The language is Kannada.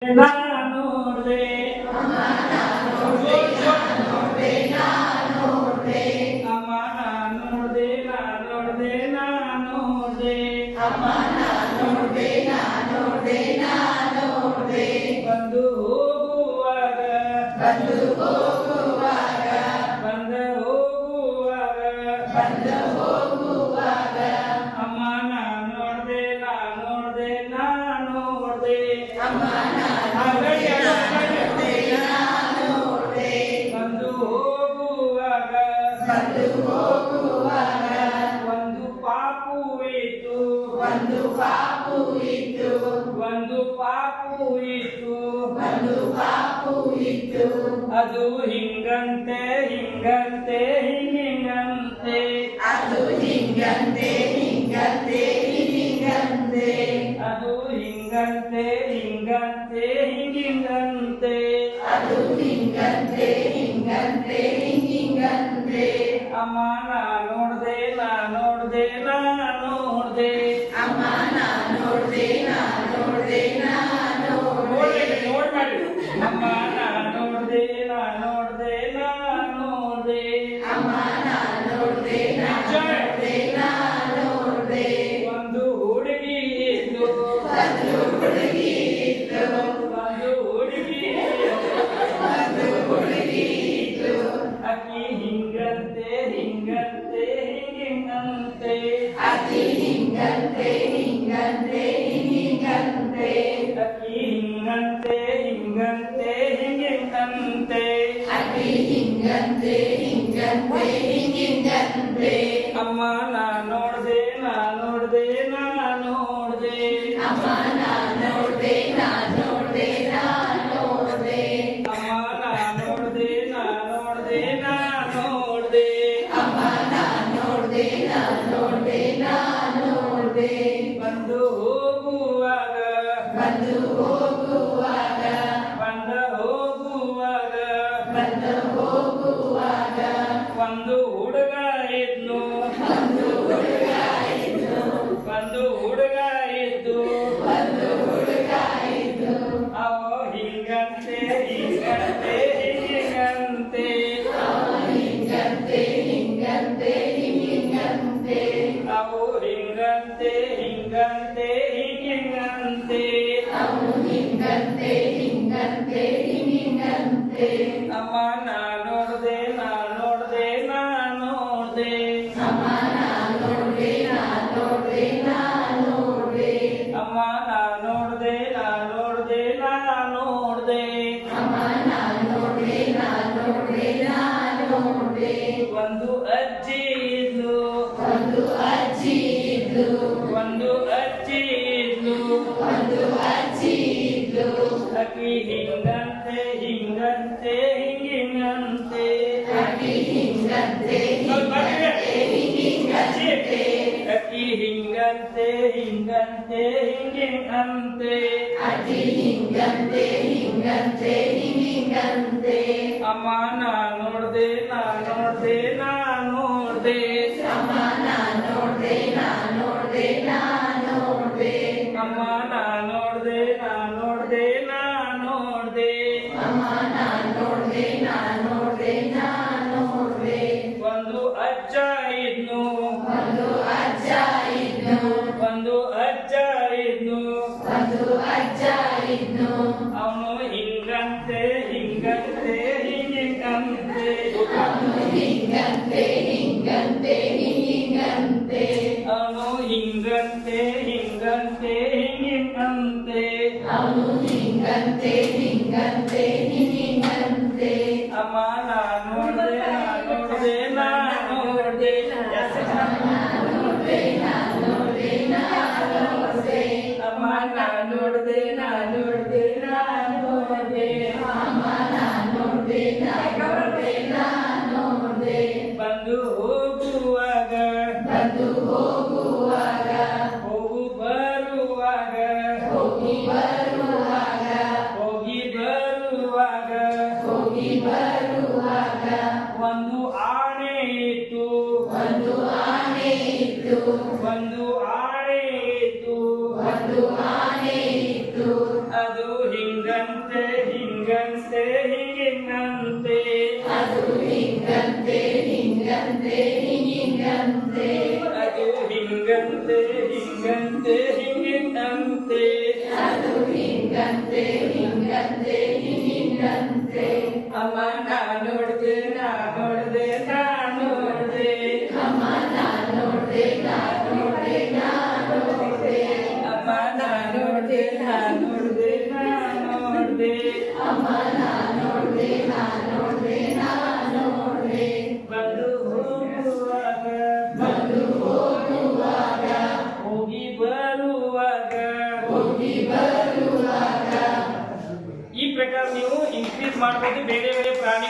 ನೋಡ್ದೆ ಅಮ್ಮ ನೋಡ್ದೆ ಅಮ್ಮ ನೋಡ್ದೆ ಬಂದು ಹೋಗುವಾಗ ಅಮ್ಮ ನೋಡ್ದೆ ಬಂದು ಹೋಗುವಾಗ ಒಂದು ಪಾಪು ಇತ್ತು ಅದು ಹಿಂಗಂತೆ ಅದು ಹಿಂಗಂತೆ ಅಮ್ಮ ನೋಡ್ದೆ ಅಮ್ಮ ನೋಡ್ದೆ ನೋಡ್ಬೇಡಿ ಅಮ್ಮ ನೋಡ್ದೆ ಅಮ್ಮ ನೋಡ್ದೆ ಒಂದು ಹುಡುಗಿ ಇದ್ದು ಅಕ್ಕಿ ಹಿಂಗಂತೆ ಅತಿ ಹಿಂಗಂತೆ ಅಕ್ಕಿ ಹಿಂಗಂತೆ ಅತಿ ಹಿಂಗಂತೆ ಅಮ್ಮ ನೋಡ್ದೆ ಅಮ್ಮ ನೋಡ್ದೆ ಅಮ್ಮ ನೋಡ್ದೆ ಬಂದು ಹೋಗುವಾಗ ಒಂದು ಹುಡುಗ ಇದ್ದು ಅವ ಹಿಂಗಂತೆ ಅವು ಹಿಂಗಂತೆ ಅಮ್ಮ ನೋಡ್ದೆ ಅಮ್ಮ ನೋಡ್ದೆ ಅಮ್ಮ ನೋಡ್ದೆ ಒಂದು ಅಜ್ಜಿ ಇದ್ಲು ಅಕ್ಕಿ ಹಿಂಗಂತೆ ಅಕ್ಕಿ ಹಿಂಗಂತೆ ಅಮ್ಮ ನೋಡ್ದೆ ಅಮ್ಮ ನೋಡ್ದೆ ಅಮ್ಮ ನೋಡ್ದೆ ಒಂದು ಅಜ್ಜ ಇದ್ನು ಅವನು ಹಿಂಗಂತೆ ಅವನು ಹಿಂಗಂತೆ ಅಮ್ಮ ನೋಡ್ದೆ ಅಮ್ಮ ನೋಡ್ದೆ ಬಂದು ಹೋಗುವಾಗ ಹೋಗಿ ಬರುವಾಗ ಒಂದು ಆಣೆ ಇತ್ತು ಅದು ಹಿಂಗ ಹಿಂಗಂತೆ ಹಿಂಗಂತೆ ಹಿಂಗಿಂಗಂತೆ ಅದು ಹಿಂಗಂತೆ ಹಿಂಗಂತೆ ಹಿಂಗಿಂಗಂತೆ ಅದು ಹಿಂಗಂತೆ ಹಿಂಗಂತೆ ಹಿಂಗಿಂಗಂತೆ ಅದು ಹಿಂಗಂತೆ ಹಿಂಗಂತೆ ಹಿಂಗಿಂಗಂತೆ ಅಮ್ಮ ನಾ ನೋಡ್ದೆ ನಾ ನೋಡ್ದೆ ನಾ ನೋಡ್ದೆ ಅಮ್ಮ ನಾ ನೋಡ್ದೆ ನಾ ನೋಡ್ದೆ ನಾ ನೋಡ್ದೆ ಅಮ್ಮ ನಾ ನೋಡ್ದೆ ನಾ ನೋಡ್ದೆ ನಾ ನೋಡ್ದೆ ಅಮ್ಮ ನಾ ನೋಡ್ದೆ ನಾ ನೋಡ್ದೆ ನಾ ನೋಡ್ದೆ ಬಂದು ಹೋಗುವಾಗ ಬಂದು ಹೋಗುವಾಗ ಹೋಗಿ ಬರುವಾಗ ಹೋಗಿ ಬರುವಾಗ ಈ ಪ್ರಕಾರ ನೀವು ಇನ್ಕ್ರೀಸ್ ಮಾಡ್ಬೋದು ಬೇರೆ ಬೇರೆ ಪ್ರಾಣಿ